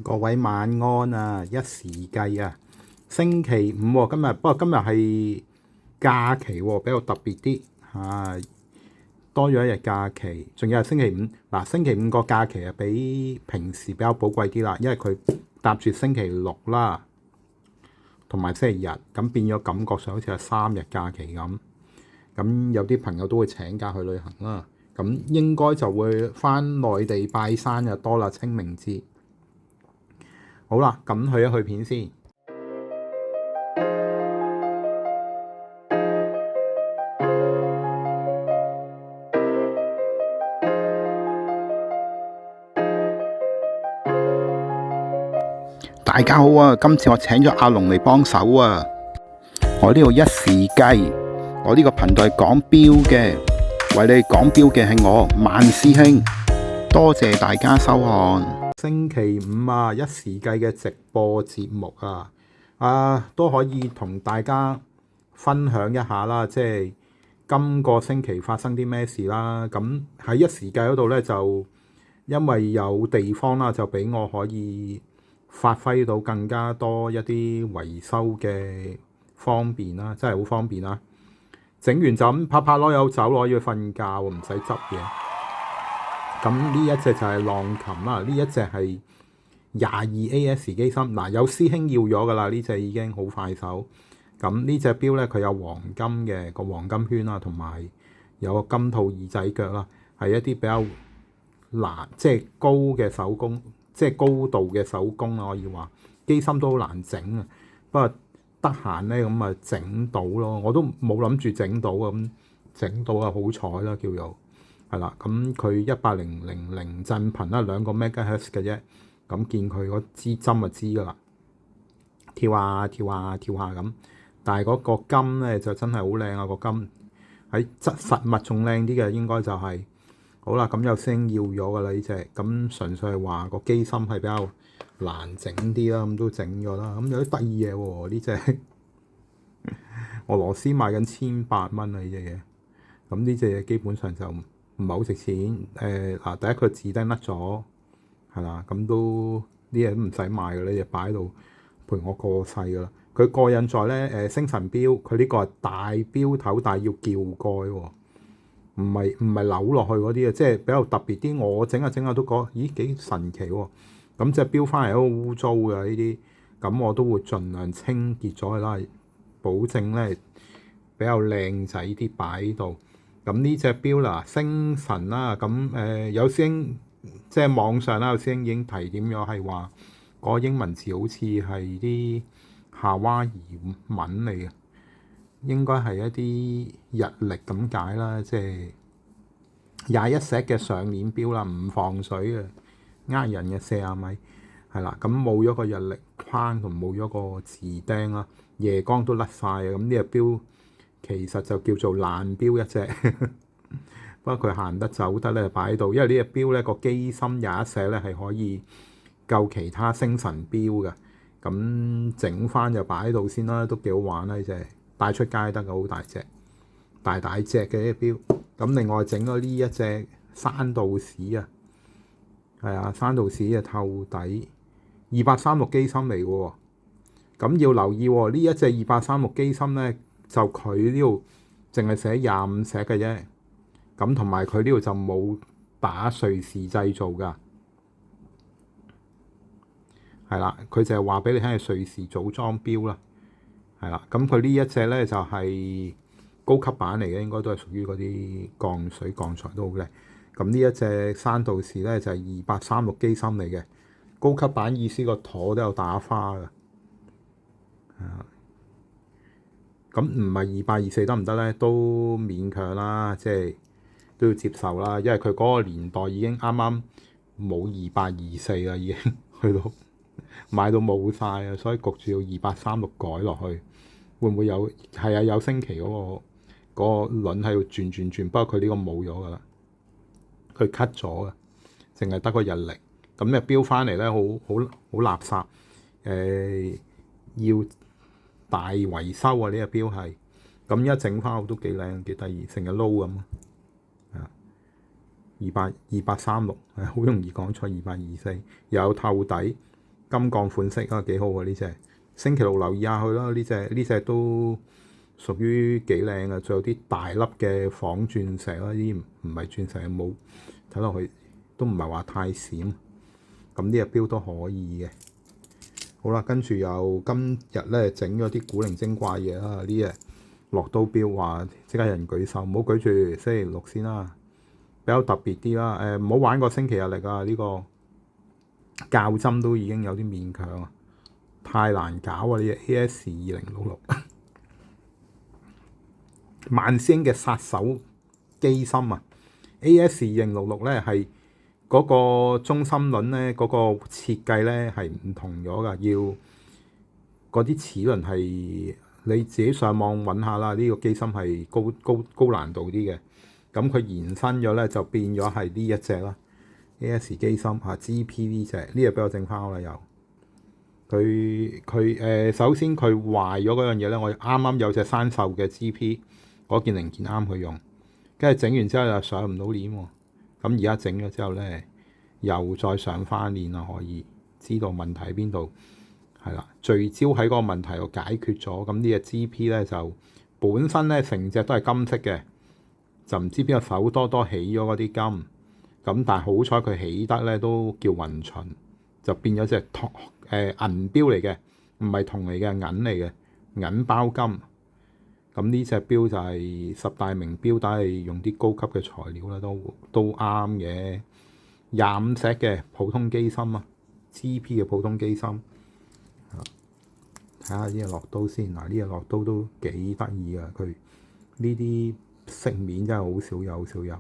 各位晚安啊！一時計啊，星期五喎、今日，不過今日係假期喎、比較特別啲啊，多咗一日假期，仲有係星期五。嗱，星期五個假期啊，比平時比較寶貴啲啦，因為佢搭住星期六啦，同埋星期日，咁變咗感覺上好似係3日假期咁。咁有啲朋友都會請假去旅行啦，咁應該就會返內地拜山就多啦，清明節。好啦，咁去一去片先。大家好啊！今次我請咗阿龍嚟幫手啊！我呢度一時計，我呢個頻道係講錶嘅，為你講錶嘅係我萬師兄，多謝大家收看。星期五啊，一時計嘅直播節目都可以同大家分享一下啦，即係今個星期發生啲咩事啦。咁喺一時計嗰度咧，就因為有地方啦，就俾我可以發揮到更加多一啲維修嘅方便啦，真係好方便啦。整完就咁拍拍籮柚走攞要瞓覺喎，唔使執嘢。咁呢一隻就係浪琴啦，呢一隻係22AS 機芯。嗱，有師兄要咗㗎啦，呢隻已經好快手。咁呢隻錶咧，佢有黃金嘅個黃金圈啦，同埋有個金套耳仔腳啦，係一啲比較難即係高嘅手工，即係高度嘅手工啦，可以話機芯都好難整啊。不過得閒咧咁啊整到咯，我都冇諗住整到咁整到啊，好彩啦叫做係啦。咁佢18000震頻啦，2個 MHz 嘅啫。咁見佢嗰支針就知㗎啦，跳下跳下跳下咁。但係嗰個金咧就真係好靚啊！個金喺實物仲靚啲嘅，應該就係、好啦。咁有聲要咗㗎啦呢隻，咁純粹係話個機芯係比較難整啲啦，咁都整咗啦。咁有啲得意嘢喎呢隻，俄羅斯賣緊1800蚊啊呢隻嘢。咁呢隻嘢基本上就唔係好值錢。第一佢字釘甩咗，係啦，咁都啲嘢都唔使賣㗎啦，就擺喺度陪我過世㗎啦。佢過癮在咧，星辰錶佢呢個係大錶頭，但係要撬蓋喎，唔係扭落去嗰啲啊，即係比較特別啲。我整下整下都覺得，咦幾神奇喎！咁隻錶翻嚟都污糟㗎呢啲，咁我都會盡量清潔咗佢啦，保證咧比較靚仔啲擺喺度。咁呢隻錶啦，星辰啦，咁有師兄即係網上啦，有師兄已經提點咗係話嗰個英文字好似係啲夏威夷文嚟嘅，應該係一啲日曆咁解啦，即係21set嘅上鏈錶啦，唔防水嘅，呃人嘅40米係啦。咁冇咗個日曆框同冇咗個字釘啦，夜光都甩晒啊！咁呢隻錶其實就叫做爛錶一隻，不過佢行得走得咧擺喺度，因為呢隻錶咧個機芯21set咧係可以夠其他星辰錶嘅。咁整翻就擺喺度先啦，都幾好玩啦呢隻，帶出街得嘅，好大隻，大隻嘅呢隻錶。咁另外整咗呢一隻山道士啊，係啊，山道士嘅透底236機芯嚟嘅喎。咁要留意喎，呢一隻236機芯咧，就佢呢度淨係寫25set嘅啫。咁同埋佢呢度就冇打瑞士製造㗎。係啦，佢就係話俾你聽係瑞士組裝錶啦，係啦。咁佢呢一隻咧就係高級版嚟嘅，應該都係屬於嗰啲鋼水鋼材都好靚。咁呢一隻山道士咧就係236機芯嚟嘅，高級版意思個舵都有打花㗎。咁唔係2824得唔得咧？都勉強啦，即係都要接受啦，因為佢嗰個年代已經啱啱冇2824啦，已經去到。買到冇晒啊，所以焗住要2836改落去，會唔會有？係啊，有星期嗰個輪喺度轉，不過佢呢個冇咗㗎啦，佢 cut 咗嘅，淨係得個日曆。咁嘅錶翻嚟咧，好垃圾。要大維修啊！呢個錶係咁一整翻我都幾靚幾得意，成日撈咁啊。2836係好容易講錯，2824又有透底。金鋼款式啊，幾好啊呢隻。星期六留意下佢啦，呢隻都屬於幾靚啊，仲有啲大粒嘅仿鑽石啦，呢啲唔係鑽石冇睇落去都唔係話太閃，咁呢隻錶都可以嘅。好啦，跟住又今日咧整咗啲古靈精怪嘢啦，呢隻樂都錶話即刻有人舉手，唔好舉住星期六先啦，比較特別啲啦。唔好玩個星期日曆啊，呢個校針都已經有啲勉強啊，太難搞啊！呢隻 AS2066 萬師兄嘅殺手機芯啊 ，AS2066 咧係嗰個中心輪咧嗰個設計咧係唔同咗噶，要嗰啲齒輪係你自己上網揾下啦。呢個機芯係高難度啲嘅，咁佢延伸咗咧就變咗係呢一隻啦。AS 機芯啊 GP 呢隻俾我整翻啦又。佢首先佢壞咗嗰樣嘢咧，我啱啱有隻生鏽嘅 GP 嗰件零件啱佢用，跟住整完之後又上唔到鏈喎。咁而家整咗之後咧，又再上翻鏈啦，可以知道問題喺邊度，係啦，聚焦喺嗰個問題度解決咗。咁呢隻 GP 咧就本身咧成隻都係金色嘅，就唔知邊個手多起咗嗰啲金，咁但係好彩佢起得咧都叫勻循，就變咗隻銀錶嚟嘅，唔係銅嚟嘅，銀嚟嘅，銀包金。咁呢隻錶就係10大名錶，但係用啲高級嘅材料啦，都啱嘅。25石嘅普通機芯啊 ，GP 嘅普通機芯。睇下呢隻樂都先，嗱呢隻樂都幾得意啊！佢呢啲飾面真係好少有，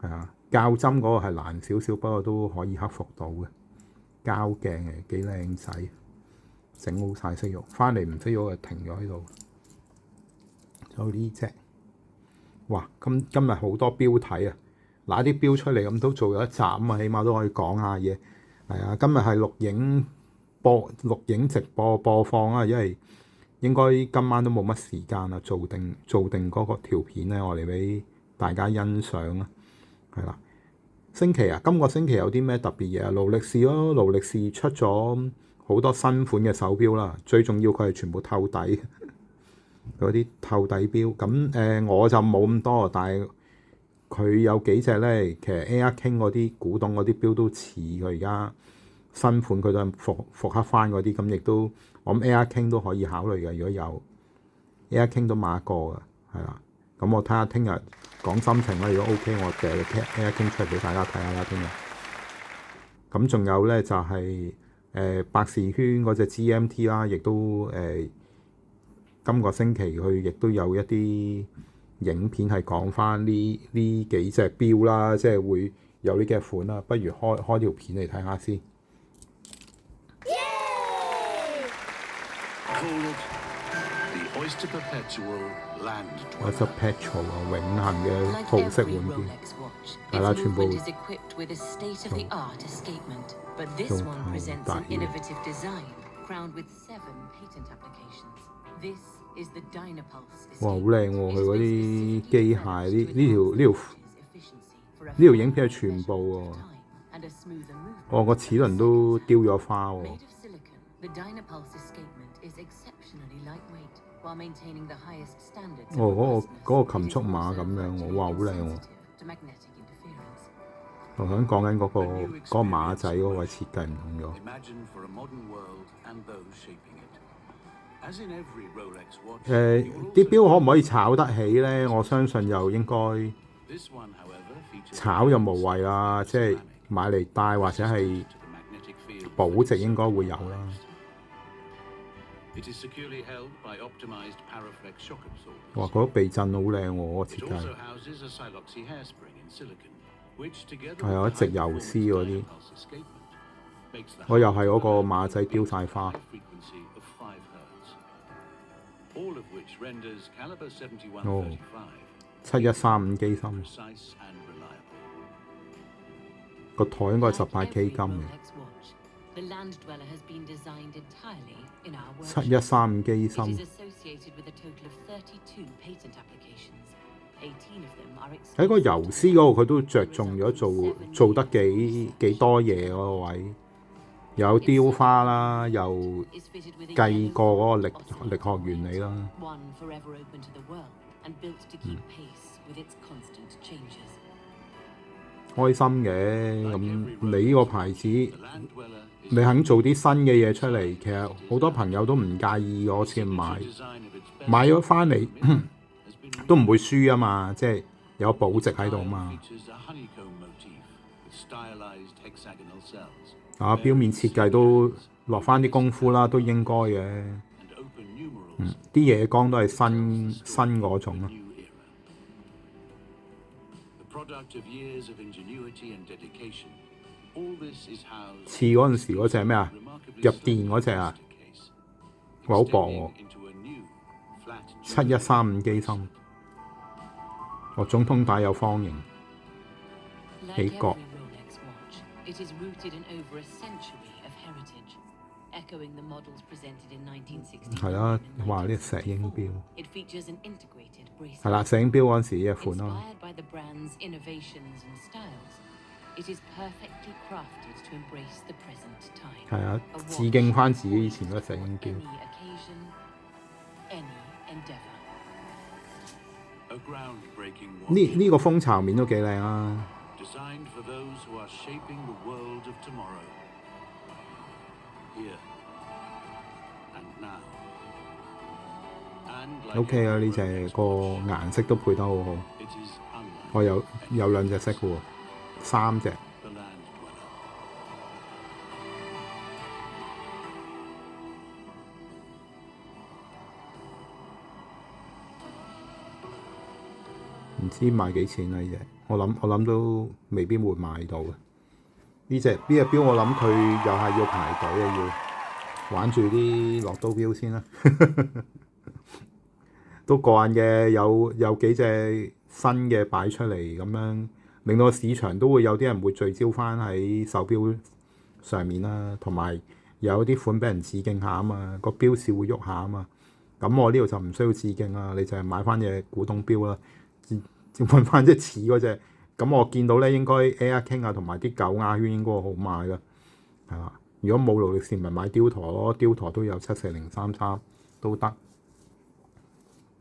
係啊。校針嗰個係難少少，不過都可以克服到嘅。膠鏡嘅幾靚仔，整好晒色肉，翻嚟唔識咗就停咗喺度。就呢隻，哇！今日好多標睇啊，拿啲標出嚟咁都做咗一集啊嘛，起碼都可以講下嘢。係啊，今日係錄影直播播放啊，因為應該今晚都冇乜時間啦，做定嗰個條片咧，我哋俾大家欣賞啊，係啦。今個星期有啲咩特別嘢啊？勞力士咯，勞力士出咗好多新款嘅手錶啦，最重要佢係全部透底嗰啲透底錶。咁我就冇咁多，但係佢有幾隻咧，其實 Air King 嗰啲古董嗰啲錶都似佢而家新款，佢都係復刻翻嗰啲。咁亦都我諗 Air King 都可以考慮嘅，如果有 Air King 都買一個嘅，係啦。咁我睇下聽日講心情啦，如果 OK，我掉 Air King 出嚟俾大家睇下啦。聽日咁仲有咧就係百事圈嗰隻 GMT 啦，亦都今個星期佢亦都有一啲影片係講翻呢幾隻錶啦，即係會有呢幾款啦。不如開條片嚟睇下先。Oyster Perpetual 啊，永恆嘅葡式腕錶，係啦，全部做太大嘅。哇，好靚喎！佢嗰啲機械呢條影片係全部喎。哦，個齒輪都丟咗花喎。哦，嗰個禽畜馬咁樣喎，哇，好靚喎！我想講緊嗰個馬仔嗰個設計唔同咗。啲錶可唔可以炒得起咧？我相信又應該炒又無謂啦，即係買嚟戴或者係保值應該會有啦。哇！嗰個避震好靚喎，嗰個設計。係啊，直游絲嗰啲。我又係嗰個馬仔丟晒花。哦，7135機芯。個台應該係18K 金嘅。7135機芯。喺個游絲嗰度，佢都着重咗做得幾多嘢嗰個位。有雕花啦，又計過嗰個力學原理啦。開心嘅，咁你呢個牌子，你肯做啲新嘅嘢出嚟，其實好多朋友都唔介意我先買咗翻嚟都唔會輸啊嘛，即係有保值喺度嘛。表面設計都落翻啲功夫啦，都應該嘅。啲夜光都係新嗰種啦。似嗰陣時嗰隻咩啊？入電嗰隻啊，好薄喎，7135機芯。總統帶有方形起角。係啦，哇！呢石英錶係啦，石英錶嗰陣時嘅款咯。係啊，致敬翻自己以前嗰石英錶。呢個蜂巢面都幾靚啊！ OK 啊，呢隻個顏色都配得好好。我有2隻色嘅喎，3隻。唔知賣幾錢啊？呢隻我諗都未必會買到嘅。呢隻錶我諗佢又係要排隊啊，要玩住啲樂高錶先啦。都過癮嘅，有幾隻新嘅擺出嚟，咁樣令到個市場都會有啲人會聚焦翻喺手錶上面啦，同埋有啲款俾人致敬下啊嘛，個錶市會喐下啊嘛。咁我呢度就唔需要致敬啦，你就係買翻隻古董錶啦，換翻隻似嗰隻。咁我見到咧，應該 Air King 啊同埋啲9鴉圈應該好賣啦，係啦。如果冇勞力士咪買雕陀咯，雕陀都有74033都得。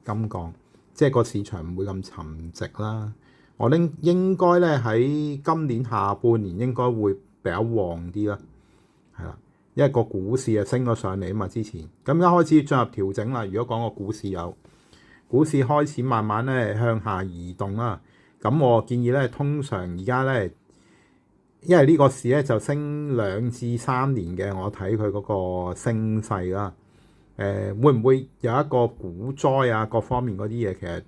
咁講，即係個市場唔會咁沉寂啦。我應該咧喺今年下半年應該會比較旺啲啦，係啦，因為個股市啊升咗上嚟啊嘛，之前咁而家開始進入調整啦。如果講個股市開始慢慢咧向下移動啦，咁我建議咧，通常而家咧，因為呢個市咧就升2至3年嘅，我睇佢嗰個升勢啦。會唔會有一個股災啊？各方面嗰啲嘢其實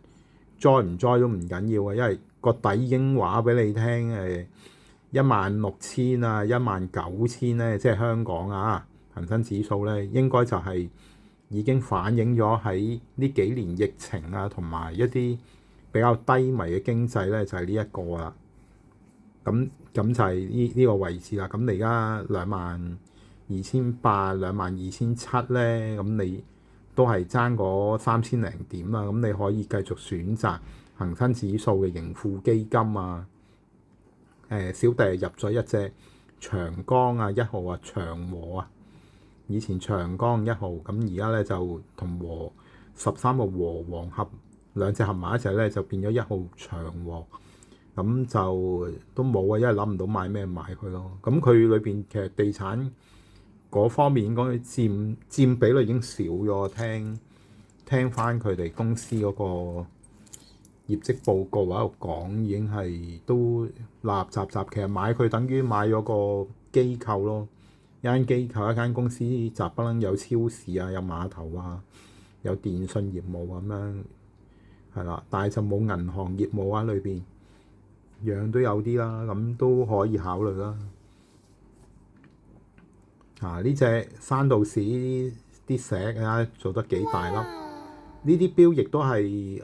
災唔災都唔緊要嘅，因為個底已經話俾你聽16000啊、19000咧，即係香港啊恒生指數咧，應該就係已經反映咗喺呢幾年疫情啊，同埋一啲比較低迷嘅經濟咧，就係呢一個啦。咁就係呢個位置啦。咁你而家22800、22700咧，咁你都係爭嗰3000零點啦。咁你可以繼續選擇恒生指數嘅盈富基金啊。小弟入咗一隻長江啊1號啊長和啊，以前長江1號，咁而家咧就同和13個和黃合2隻合埋一齊咧，就變咗1號長和。咁就都冇啊，因為諗唔到買咩買佢咯。咁佢裏邊其實地產嗰方面應該佔比率已經少咗。聽翻佢哋公司嗰個業績報告喺度講，已經係都立雜雜。其實買佢等於買咗個機構咯，一間機構一間公司雜不楞有超市啊，有碼頭啊，有電信業務咁樣係啦，但係就冇銀行業務啊，裏邊樣都有啲啦，咁都可以考慮啦。呢隻山道士啲石啊做得幾大粒，呢啲錶亦都係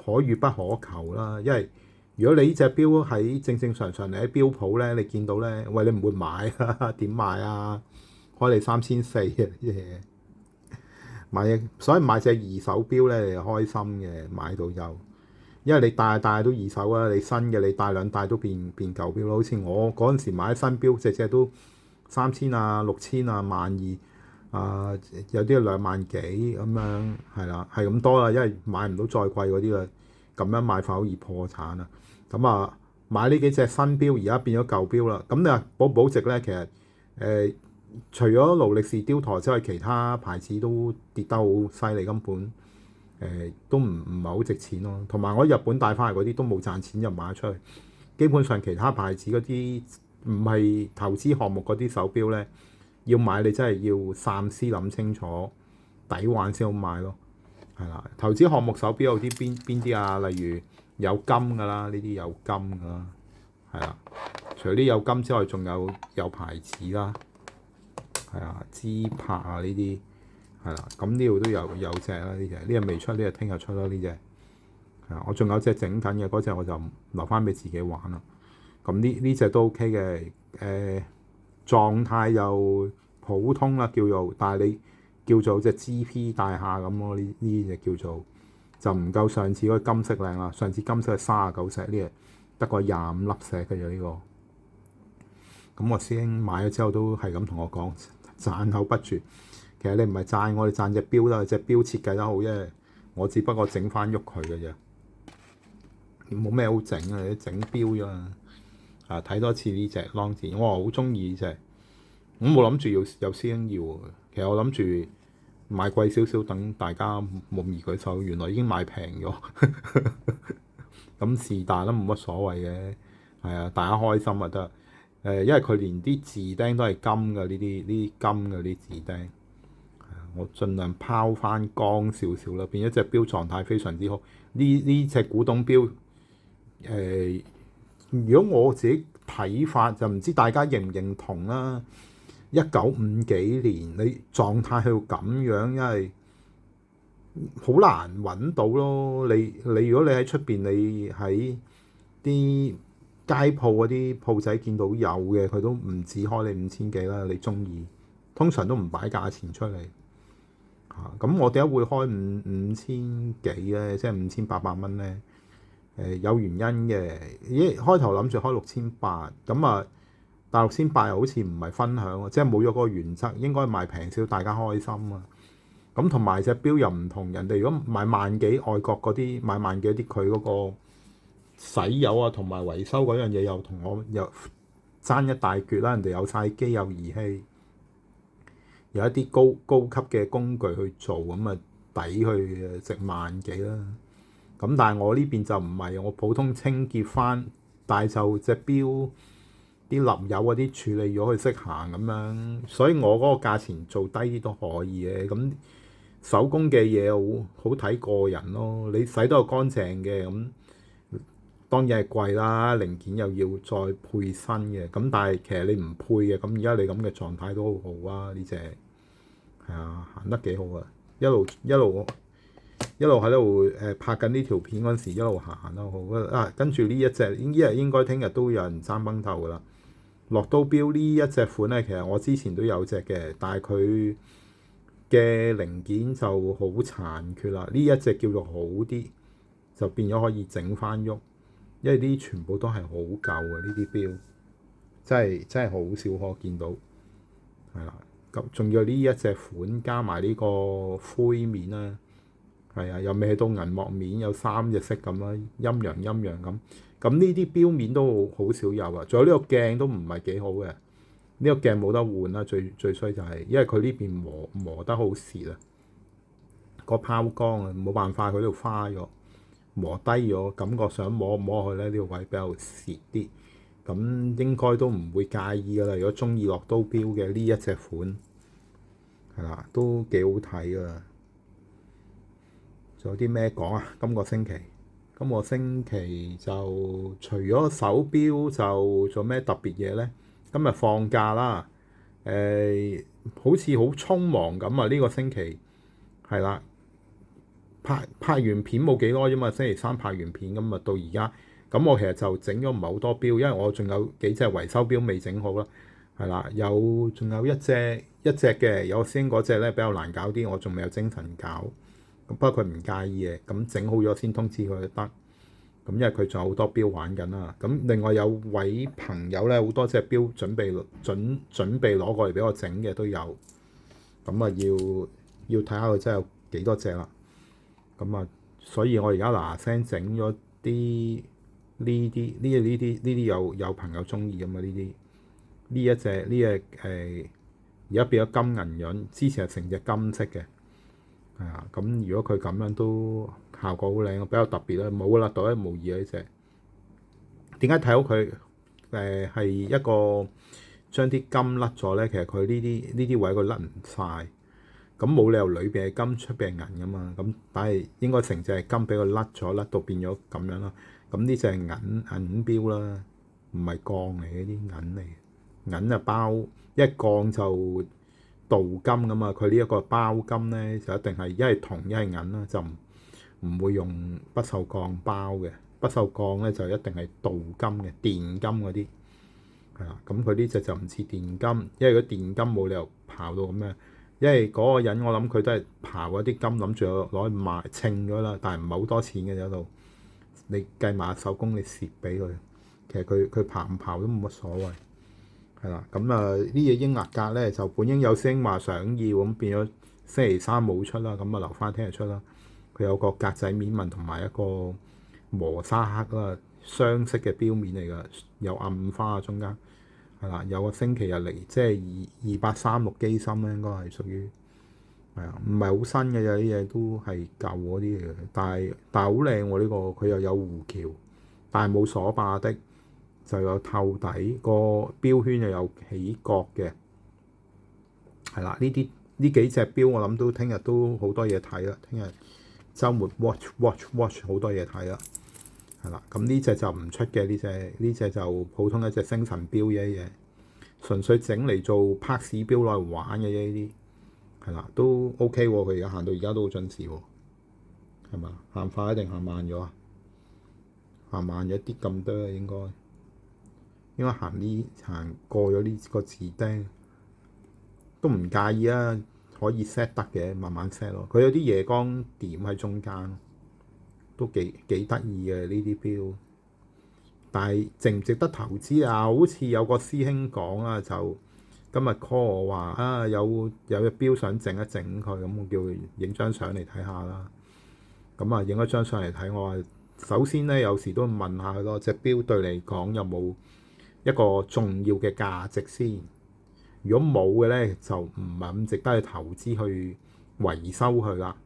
可遇不可求啦。因為如果你呢隻錶喺正常嚟喺錶鋪咧，你見到咧，喂，你唔會買啊？點買啊？開你3400啊啲嘢買，所以買隻二手錶咧，你開心嘅買到有。因為你戴都二手啊，你新嘅你戴2戴都變舊錶咯。好似我嗰陣時買新錶，隻都3000啊、6000啊、12000啊，有啲2萬幾咁樣，係啦，係咁多啦，因為買唔到再貴嗰啲啦，咁樣買法好易破產啊。咁啊，買呢幾隻新錶，而家變咗舊錶啦。咁你話保唔保值咧？其實除咗勞力士、雕台之外，其他牌子都跌得好犀利，根本都唔係好值錢咯。同埋我日本帶翻嚟嗰啲都冇賺錢就賣得出去。基本上其他牌子嗰啲唔係投資項目嗰啲手錶咧，要買你真係要三思諗清楚，抵玩先好買咯。係啦，投資項目手錶有啲邊啲啊？例如有金㗎啦，呢啲有金㗎啦，係啦。除咗啲有金之外，仲有牌子啦，係啊，芝柏啊呢啲係啦。咁呢度都有隻啦，呢隻呢隻未出，呢隻聽日出啦，呢隻係啊。我仲有隻整緊嘅，嗰隻我就留翻俾自己玩啦。咁呢隻都 OK 嘅，狀態又普通啦，叫做，但係你叫做隻 GP 大廈咁咯，呢隻叫做就唔夠上次嗰個金色靚啦。上次金色係39石，呢隻得個25粒石嘅啫呢個。咁我師兄買咗之後都係咁同我講，讚口不絕。其實你唔係讚我哋讚隻錶啦，隻錶設計得好啫，我只不過整翻喐佢嘅啫，冇咩好整啊，你整錶啫嘛。啊，睇多次呢隻 Longines，我好中意呢隻。我冇諗住有師兄要，其實我諗住買貴少少，等大家冇易舉手。原來已經買平咗，咁是但都冇乜所謂嘅，係啊，大家開心就得。因為佢連啲字釘都係金嘅，呢啲金嘅啲字釘，我盡量拋翻光少少啦，變咗隻錶狀態非常之好。呢隻古董錶，如果我自己睇法就唔知大家認唔認同啦。1950幾年你狀態去到咁樣，因為好難揾到咯。你如果你喺出邊，你喺啲街鋪嗰啲鋪仔見到有嘅，佢都唔止開你5000幾啦。你中意，通常都唔擺價錢出嚟嚇。咁我點解會開5000幾咧？即係5800蚊咧？有原因嘅。開頭諗住開6800，咁啊，但6800又好似唔係分享喎，即係冇咗嗰個原則，應該賣平少，大家開心啊。咁同埋隻錶又唔同人哋，如果買萬幾，外國嗰啲買萬幾啲，佢嗰個洗油啊同埋維修嗰樣嘢又同我又爭一大橛啦。人哋有晒機有儀器，有一啲高級嘅工具去做，咁啊抵去值萬幾啦。咁但係我呢邊就唔係，我普通清潔翻，但係就隻錶啲粒油嗰啲處理咗佢識行咁樣，所以我嗰個價錢做低啲都可以嘅。咁手工嘅嘢好睇個人咯，你洗到乾淨嘅咁當然係貴啦，零件又要再配新嘅。咁但係其實你唔配嘅，咁而家你咁嘅狀態都好好啊。呢隻係啊，行得幾好啊，一路喺度拍緊呢條片嗰陣時，一路行得好啊。跟住呢一隻應該聽日都有人爭崩頭噶啦。樂都錶呢一隻款咧，其實我之前都有隻嘅，但係佢嘅零件就好殘缺啦。呢一隻叫做好啲，就變咗可以整翻喐，因為啲全部都係好舊嘅呢啲錶，真係好少可見到，係啦。咁仲要呢一隻款加埋呢個灰面啦，係啊，又未到銀幕面，有3隻色咁啦，陰陽咁。咁呢啲錶面都好少有啊。仲有呢個鏡都唔係幾好嘅，呢個鏡冇得換啦。最衰就係因為佢呢邊磨得好蝕啊，個拋光啊，冇辦法，佢度花咗磨低咗，感覺上摸去咧，呢個位比較蝕啲。咁應該都唔會介意噶啦。如果中意樂都錶嘅呢一隻款係啦，都幾好睇噶。仲有啲咩講啊？今個星期就除咗手錶就做咩特別嘢咧？今日放假啦，好似好匆忙咁啊！呢個星期係啦，拍完片冇幾耐啫嘛，星期3拍完片咁啊，到而家咁我其實就整咗唔係好多錶，因為我仲有幾隻維修錶未整好啦，係啦，仲有一隻嘅，有師兄嗰隻咧比較難搞啲，我仲未有精神搞。不過佢唔介意嘅，咁整好咗先通知佢就得。咁因為佢仲有好多錶玩緊啦。咁另外有位朋友咧，好多隻錶準備攞過嚟俾我整嘅都有。咁啊要睇下佢真係有幾多隻啦。咁啊，所以我而家嗱聲整咗啲呢啲有朋友中意咁嘛。呢一隻而家變咗金銀潤，之前係成隻金色嘅。係啊，咁如果佢咁樣都效果好靚，比較特別啦，冇啦，獨一無二啊！呢隻點解睇到佢係一個將啲金甩咗咧？其實佢呢啲位佢甩唔晒，咁冇理由裏邊係金出邊係銀噶嘛。咁但係應該成隻係金俾佢甩咗，甩到變咗咁樣啦。咁呢隻係銀錶啦，唔係鋼嚟嘅，啲銀嚟，銀啊包一鋼就鍍金噶嘛。佢呢一個包金咧就一定係一係銅一係銀啦，就唔會用不鏽鋼包嘅。不鏽鋼咧就一定係鍍金嘅，電金嗰啲係啦。咁佢呢隻就唔似電金，因為如果電金冇理由刨到咁樣。因為嗰個人我諗佢都係刨嗰啲金，諗住攞去賣稱咗啦，但係唔係好多錢嘅，喺度你計埋手工你蝕俾佢。其實佢刨唔刨都冇乜所謂係啦。咁呢隻英立格咧就本應有師兄話想要，咁變咗星期三冇出啦，咁啊留翻聽日出啦。佢有個格仔面紋同埋一個磨砂黑啦，雙色嘅錶面嚟㗎，有暗花中間係啦，有個星期日嚟，即係2836機芯咧，應該係屬於係啊，唔係好新嘅啫，啲嘢都係舊嗰啲嚟嘅，但係好靚喎呢個，佢又有弧橋，但係冇鎖把的，就有透底，個錶圈又有起角嘅，係啦，呢幾隻錶我諗都聽日都好多嘢睇啦，聽日週末 watch 好多嘢睇啦。係啦，咁呢隻就唔出嘅，呢隻就普通一隻星辰錶啫，純粹整嚟做拍市錶攞嚟玩嘅啫，呢啲係啦，都 OK 喎。佢而家行到而家都好準時喎，係嘛？行快定行慢咗啊？行慢咗啲咁多啊，應該行過咗呢個字釘都唔介意啊，可以 set 得嘅，慢慢 set 咯。佢有啲夜光點喺中間。都幾得意嘅呢啲錶，但係值唔值得投資啊？好似有個師兄講啊，就今日 call 我話啊，有隻錶想整一整佢，咁我叫佢影張相嚟睇下啦。咁啊，影咗張相嚟睇，我話首先咧，有時都問下佢咯，隻錶對你嚟講有冇一個重要嘅價值先？如果冇嘅咧，就唔係咁值得去投資去維修佢啦。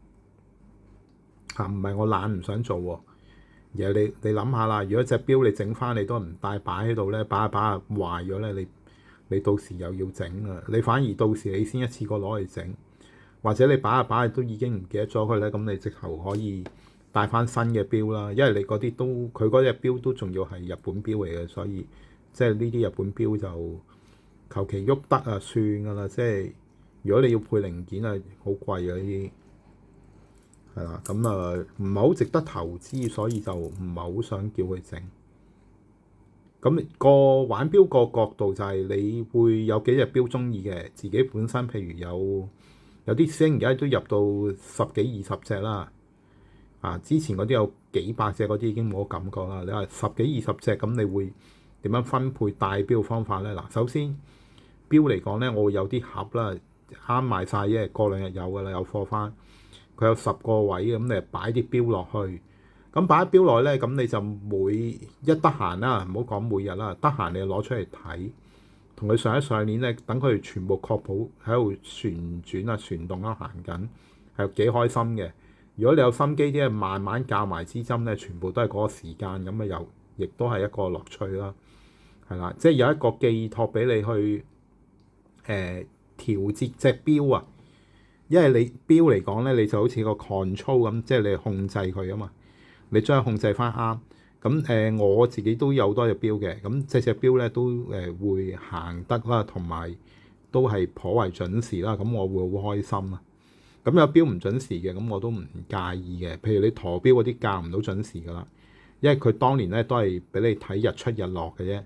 唔係我懶唔想做喎，而係你諗下啦，如果隻錶你整翻你都唔帶擺喺度咧，擺下壞咗咧，你到時又要整啊！你反而到時你先一次過攞嚟整，或者你擺下都已經唔記得咗佢咧，咁你直頭可以帶翻新嘅錶啦。因為你嗰啲都佢嗰隻錶都仲要係日本錶嚟嘅，所以即係呢啲日本錶就求其喐得啊算㗎啦。即係如果你要配零件啊，好貴啊呢啲。係啦，咁唔係好值得投資，所以就唔係好想叫佢整。咁個玩錶個角度就係你會有幾隻錶中意嘅，自己本身譬如有啲師兄而家都入到10幾20隻啦。之前嗰啲有幾百隻嗰啲已經冇感覺啦。你話10幾20隻咁，你會點樣分配戴錶方法咧？嗱，首先錶嚟講咧，我會有啲盒啦，啱賣晒啫，過2日有㗎啦，有貨翻。佢有10個位嘅，咁你擺啲錶落去，咁擺啲錶落去咧，咁你就一得閒啦，唔好講每日啦，得閒你就攞出嚟睇，同佢上一上鏈咧，等佢全部確保喺度旋轉啊、旋動啦、行緊，係幾開心嘅。如果你有心機啲，慢慢校埋支針咧，全部都係嗰個時間，咁又亦都係一個樂趣啦，係啦，即係有一個寄託俾你去調節隻錶啊。因為你錶嚟講咧，你就好似個 control 咁，即係你控制佢啊嘛。你將佢控制翻啱。咁我自己都有多隻錶嘅，咁隻錶咧都會行得啦，同埋都係頗為準時啦。咁我會好開心啊。咁有錶唔準時嘅，咁我都唔介意嘅。譬如你陀錶嗰啲校唔到準時噶啦，因為佢當年咧都係俾你睇日出日落嘅啫，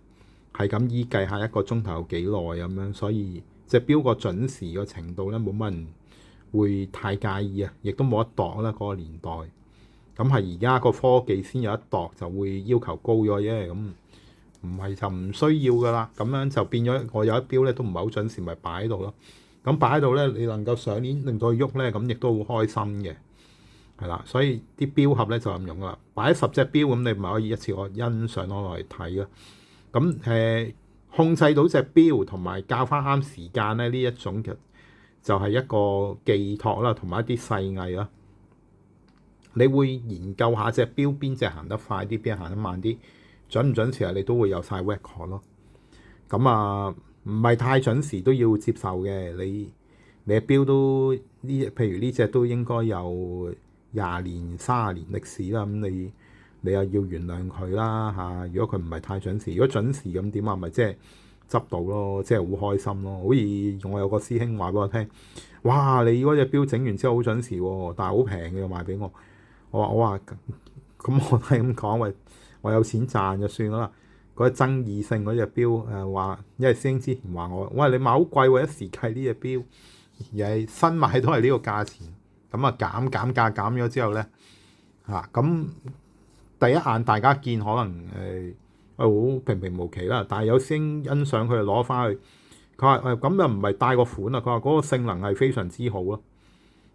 係咁依計下1個鐘頭有幾耐咁樣，所以隻錶個準時個程度咧冇乜人會太介意啊，亦都冇得度啦嗰個年代，咁係而家個科技先有一度就會要求高咗啫，咁唔係就唔需要噶啦。咁樣就變咗我有一錶咧都唔係好準時，咪擺喺度咯。咁擺喺度咧，你能夠上鏈令到佢喐咧，咁亦都好開心嘅，係啦。所以啲錶盒咧就咁用啦，擺10隻錶咁，你咪可以一次過欣賞攞落嚟睇咯。咁控制到隻錶同埋校翻啱時間咧，呢一種嘅就係一個寄託啦，同埋一啲細藝啦。你會研究下隻錶邊隻行得快啲，邊隻行得慢啲，準唔準時啊？你都會有晒 record 咯。咁啊，唔係太準時都要接受嘅。你隻錶都呢？譬如呢隻都應該有20年、30年歷史啦。咁你又要原諒佢啦嚇。如果佢唔係太準時，如果準時咁點啊？咪即係執到咯，即係好開心咯。好似我有個師兄話俾我聽，哇！你嗰隻錶整完之後好準時喎，但係好平嘅又賣俾我。我話咁我都係咁講，喂，我有錢賺就算啦。嗰啲爭議性嗰隻錶話，因為師兄之前話我，喂，你買好貴喎，一時計呢隻錶，而係新買都係呢個價錢。咁啊減價減咗之後咧咁第一眼大家見可能好平平無奇啦，但係有師兄欣賞佢就攞翻去，佢話咁又唔係帶個款啊，佢話嗰個性能係非常之好咯。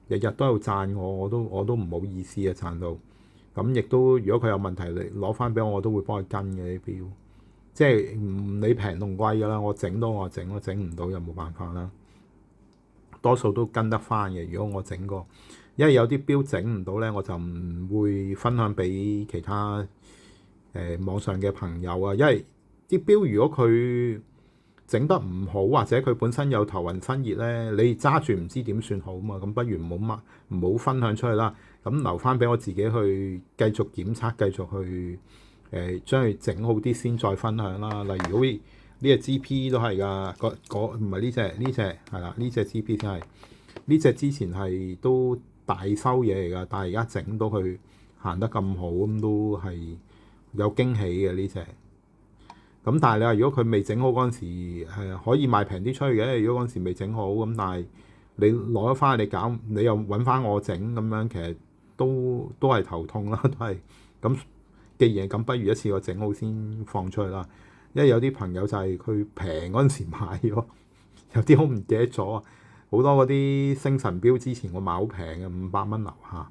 日日都有讚我都唔好意思啊，讚到咁亦都，如果佢有問題，你攞翻俾我都會幫佢跟嘅啲錶，即係唔理平同貴噶啦，我整到我整，我整唔到又冇辦法啦，多數都跟得翻嘅。如果我整過，因為有啲錶整唔到咧，我就唔會分享俾其他網上嘅朋友啊，因為啲錶如果佢整得唔好，或者佢本身有頭暈身熱咧，你揸住唔知點算好嘛，咁不如唔好分享出去啦，咁留翻俾我自己去繼續檢測，繼續去將佢整好啲先再分享啦。例如好似呢隻 GP 都係㗎，唔係呢隻係啦，呢隻 GP 先係呢隻之前係都大收嘢嚟㗎，但係而家整到佢行得咁好，咁都係有驚喜嘅呢隻。咁但係你話如果佢未整好嗰陣時，可以賣平啲出去嘅。如果嗰陣時未整好，咁但係你攞咗翻你搞，你又揾翻我整咁樣，其實都係頭痛啦，都係咁。既然係咁，不如一次我整好先放出去啦。因為有啲朋友就係佢平嗰陣時買咗，有啲好唔記得咗。好多嗰啲星辰錶之前我買好平嘅，500蚊樓下，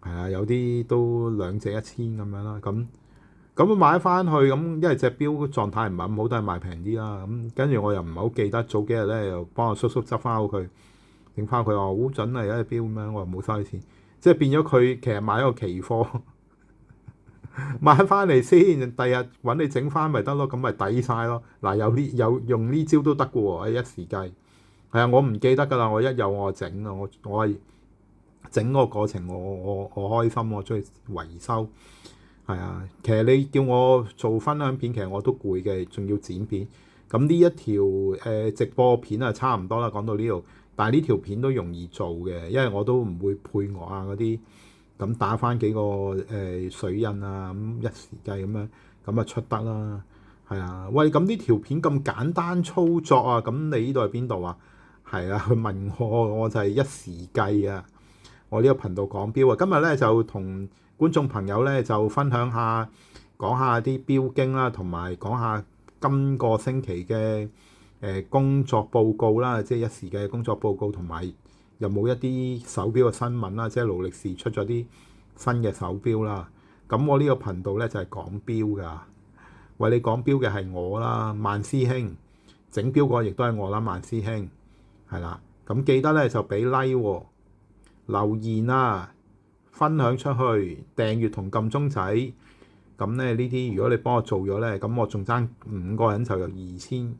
係啊，有啲都2隻1000咁樣啦，咁買翻去咁，因為隻錶狀態唔係咁好，都係賣平啲啦。咁跟住我又唔係好記得，早幾日咧又幫我叔叔執翻好佢，整翻佢話好準啊，有隻錶咁樣，我又冇收錢，即係變咗佢其實買咗個期貨買翻嚟先，第日揾你整翻咪得咯，咁咪抵晒咯。嗱，有用呢招都得嘅喎，一時計係啊，我唔記得㗎啦，我一有我整啊，我係整嗰個過程我開心，我中意維修。係啊，其實你叫我做分享片，其實我都攰嘅，仲要剪片。咁呢一條直播片啊，差唔多啦，講到呢度。但係呢條片都容易做嘅，因為我都唔會配樂啊嗰啲，咁打翻幾個水印啊，咁一時計咁樣，咁啊出得啦。係啊，喂，咁呢條片咁簡單操作啊，咁你呢度係邊度啊？係啊，佢問我就係一時計啊。我呢個頻道講錶啊，今日咧就同觀眾朋友咧就分享下，講下啲錶經啦，同埋講下今個星期嘅工作報告啦，即係一時嘅工作報告，同埋有冇一啲手錶嘅新聞啦，即係勞力士出咗啲新嘅手錶啦。咁我呢個頻道咧就係講錶㗎，為你講錶嘅係我啦，萬師兄，整錶個亦都係我啦，萬師兄，係啦。咁記得咧就俾 like 喎，留言啊，分享出去，訂閱同撳鐘仔。咁咧呢啲如果你幫我做咗咧，咁我仲爭5個人就有2000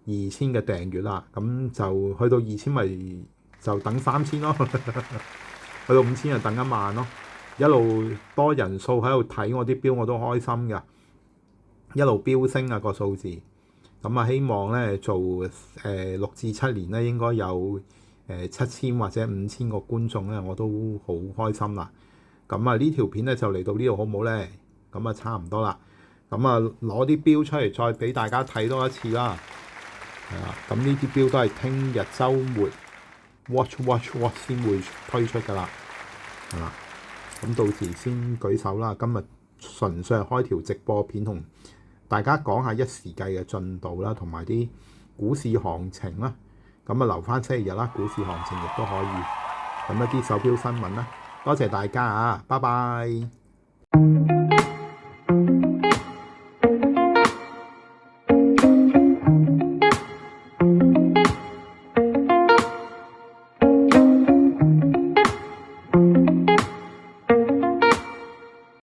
嘅訂閱啦。咁就去到2000咪就等3000咯，去到5000就等1萬咯。一路多人數喺度睇我啲錶，我都開心㗎，一路飆升啊個數字。咁啊希望咧做6至7年咧應該有7000或者5000個觀眾咧，我都好開心啦。咁啊呢條片咧就嚟到呢度好唔好咧？咁啊差唔多啦。咁啊攞啲錶出嚟再俾大家睇多一次啦。係啊，咁呢啲錶都係聽日週末 watch 先會推出㗎啦。係啦。咁到時先舉手啦。今日純粹係開條直播片同大家講下一時計嘅進度啦，同埋啲股市行情啦。咁啊留翻星期日啦，股市行情亦都可以。咁一啲手錶新聞啦，多謝大家啊，拜拜。